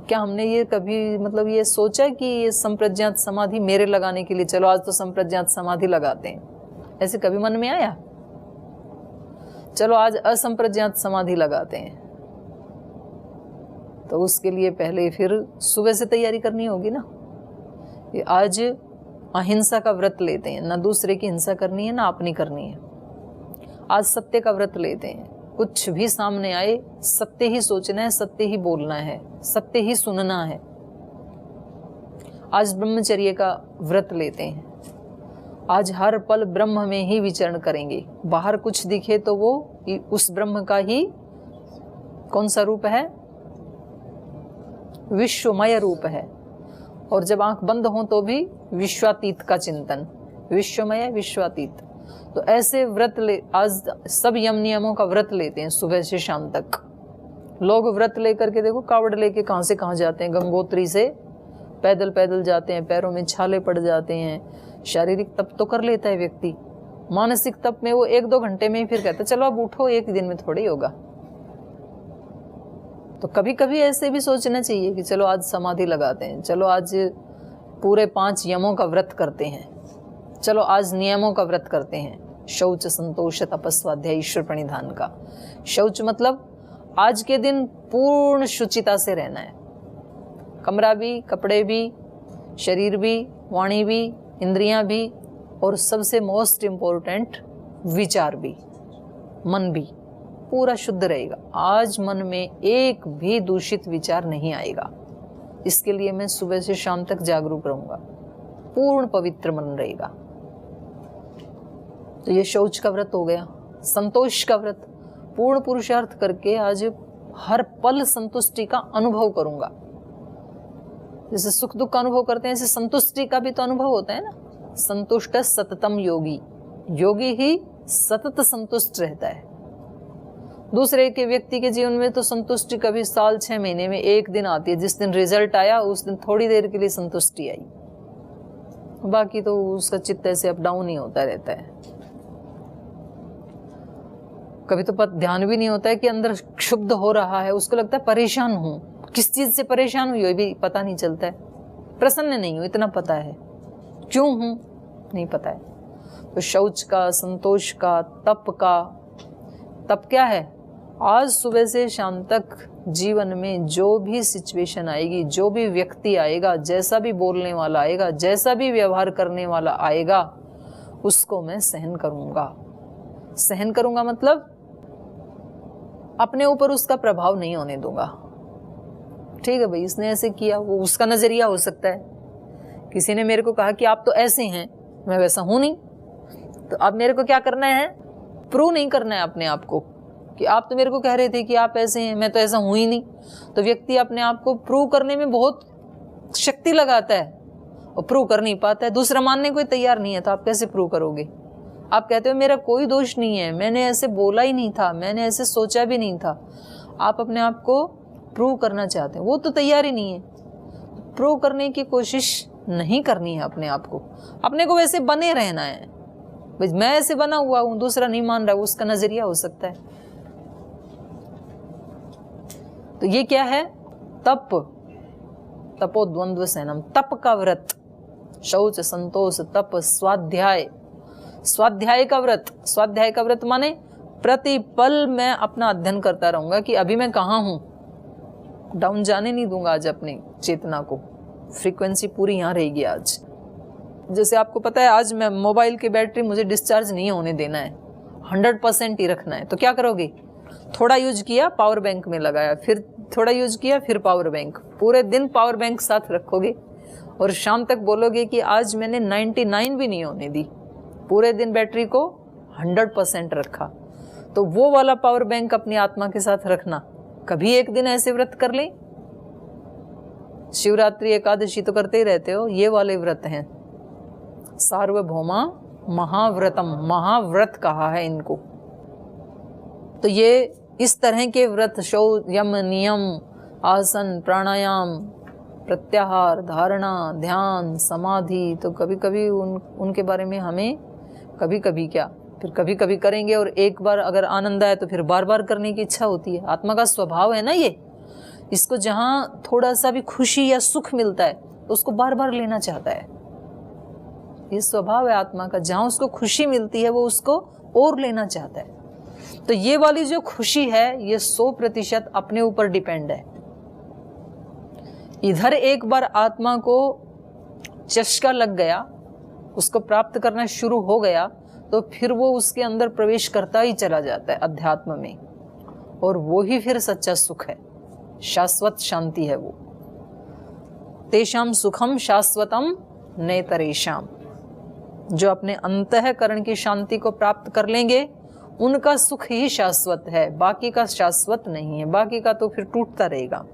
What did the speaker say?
क्या हमने ये कभी मतलब ये सोचा कि ये संप्रज्ञात समाधि मेरे लगाने के लिए, चलो आज तो संप्रज्ञात समाधि लगाते हैं, ऐसे कभी मन में आया? चलो आज असंप्रज्ञात समाधि लगाते हैं, तो उसके लिए पहले फिर सुबह से तैयारी करनी होगी ना। ये आज अहिंसा का व्रत लेते हैं, ना दूसरे की हिंसा करनी है ना अपनी करनी है। आज सत्य का व्रत लेते हैं, कुछ भी सामने आए सत्य ही सोचना है, सत्य ही बोलना है, सत्य ही सुनना है। आज ब्रह्मचर्य का व्रत लेते हैं, आज हर पल ब्रह्म में ही विचरण करेंगे। बाहर कुछ दिखे तो वो उस ब्रह्म का ही कौन सा रूप है? विश्वमय रूप है। और जब आंख बंद हो तो भी विश्वातीत का चिंतन, विश्वमय विश्वातीत। तो ऐसे व्रत आज सब यम नियमों का व्रत लेते हैं सुबह से शाम तक। लोग व्रत लेकर के देखो कावड़ लेके कहाँ से कहाँ जाते हैं, गंगोत्री से पैदल पैदल जाते हैं, पैरों में छाले पड़ जाते हैं। शारीरिक तप तो कर लेता है व्यक्ति, मानसिक तप में वो 1-2 घंटे में ही फिर कहता है चलो अब उठो, एक दिन में थोड़ी होगा। तो कभी कभी ऐसे भी सोचना चाहिए कि चलो आज समाधि लगाते हैं, चलो आज पूरे 5 यमों का व्रत करते हैं, चलो आज नियमों का व्रत करते हैं। शौच, संतोष, तपस्वाध्याय, ईश्वर प्रणिधान का। शौच मतलब आज के दिन पूर्ण शुचिता से रहना है, कमरा भी, कपड़े भी, शरीर भी, वाणी भी, इंद्रियां भी, और सबसे मोस्ट इम्पोर्टेंट विचार भी, मन भी पूरा शुद्ध रहेगा। आज मन में एक भी दूषित विचार नहीं आएगा। इसके लिए मैं सुबह से शाम तक जागरूक रहूंगा, पूर्ण पवित्र मन रहेगा। तो ये शौच का व्रत हो गया। संतोष का व्रत, पूर्ण पुरुषार्थ करके आज हर पल संतुष्टि का अनुभव करूंगा। जैसे सुख दुख का अनुभव करते हैं, ऐसे संतुष्टि का भी तो अनुभव होता है ना। संतुष्ट सततम योगी, योगी ही सतत संतुष्ट रहता है। दूसरे के व्यक्ति के जीवन में तो संतुष्टि कभी साल 6 महीने में एक दिन आती है, जिस दिन रिजल्ट आया उस दिन थोड़ी देर के लिए संतुष्टि आई, बाकी तो उसका चित्त ऐसे अप डाउन ही होता रहता है। कभी तो ध्यान भी नहीं होता है कि अंदर क्षुब्ध हो रहा है, उसको लगता है परेशान हूं, किस चीज से परेशान हुई ये भी पता नहीं चलता है। प्रसन्न नहीं हूं इतना पता है, क्यों हूं नहीं पता है। तो शौच का, संतोष का, तप का। तप क्या है? आज सुबह से शाम तक जीवन में जो भी सिचुएशन आएगी, जो भी व्यक्ति आएगा, जैसा भी बोलने वाला आएगा, जैसा भी व्यवहार करने वाला आएगा, उसको मैं सहन करूंगा। सहन करूंगा मतलब अपने ऊपर उसका प्रभाव नहीं होने दूंगा। ठीक है भाई, इसने ऐसे किया, वो उसका नजरिया हो सकता है। किसी ने मेरे को कहा कि आप तो ऐसे हैं, मैं वैसा हूं नहीं, तो अब मेरे को क्या करना है? प्रूव नहीं करना है अपने आप को कि आप तो मेरे को कह रहे थे कि आप ऐसे हैं, मैं तो ऐसा हूं ही नहीं। तो व्यक्ति अपने आप को प्रूव करने में बहुत शक्ति लगाता है और प्रूव कर नहीं पाता है। दूसरा मानने को तैयार नहीं है, तो आप कैसे प्रूव करोगे? आप कहते हो मेरा कोई दोष नहीं है, मैंने ऐसे बोला ही नहीं था, मैंने ऐसे सोचा भी नहीं था। आप अपने आप को प्रूव करना चाहते हैं, वो तो तैयार ही नहीं है। प्रूव करने की कोशिश नहीं करनी है अपने आप को, अपने को वैसे बने रहना है। मैं ऐसे बना हुआ हूं, दूसरा नहीं मान रहा, उसका नजरिया हो सकता है। तो ये क्या है? तप, तपोद्वंद्व सैनम, तप का व्रत। शौच, संतोष, तप, स्वाध्याय, स्वाध्याय का व्रत। स्वाध्याय का व्रत माने प्रतिपल मैं अपना अध्ययन करता रहूंगा कि अभी मैं कहाँ हूं, डाउन जाने नहीं दूंगा आज अपनी चेतना को। फ्रीक्वेंसी पूरी यहाँ रहेगी आज। जैसे आपको पता है आज मैं मोबाइल की बैटरी मुझे डिस्चार्ज नहीं होने देना है, 100% ही रखना है। तो क्या करोगे? थोड़ा यूज किया, पावर बैंक में लगाया, फिर थोड़ा यूज किया, फिर पावर बैंक। पूरे दिन पावर बैंक साथ रखोगे और शाम तक बोलोगे कि आज मैंने 99 भी नहीं होने दी, पूरे दिन बैटरी को 100% रखा। तो वो वाला पावर बैंक अपनी आत्मा के साथ रखना। कभी एक दिन ऐसे व्रत कर लें। शिवरात्रि, एकादशी तो करते ही रहते हो, ये वाले व्रत हैं। सार्वभौमा महाव्रतम, महाव्रत कहा है इनको। तो ये इस तरह के व्रत, शौच, यम, नियम, आसन, प्राणायाम, प्रत्याहार, धारणा, ध्यान, समाधि, तो कभी कभी उनके बारे में हमें कभी कभी क्या, फिर कभी कभी करेंगे और एक बार अगर आनंद आए तो फिर बार बार करने की इच्छा होती है। आत्मा का स्वभाव है ना ये, इसको जहाँ थोड़ा सा भी खुशी या सुख मिलता है उसको बार बार लेना चाहता है। ये स्वभाव है आत्मा का, जहाँ उसको खुशी मिलती है वो उसको और लेना चाहता है। तो ये वाली जो खुशी है ये 100% अपने ऊपर डिपेंड है। इधर एक बार आत्मा को चस्का लग गया, उसको प्राप्त करना शुरू हो गया, तो फिर वो उसके अंदर प्रवेश करता ही चला जाता है अध्यात्म में, और वो ही फिर सच्चा सुख है, शाश्वत शांति है वो। तेषाम सुखम शाश्वतम नेतरेषाम, जो अपने अंतःकरण की शांति को प्राप्त कर लेंगे उनका सुख ही शाश्वत है, बाकी का शाश्वत नहीं है, बाकी का तो फिर टूटता रहेगा।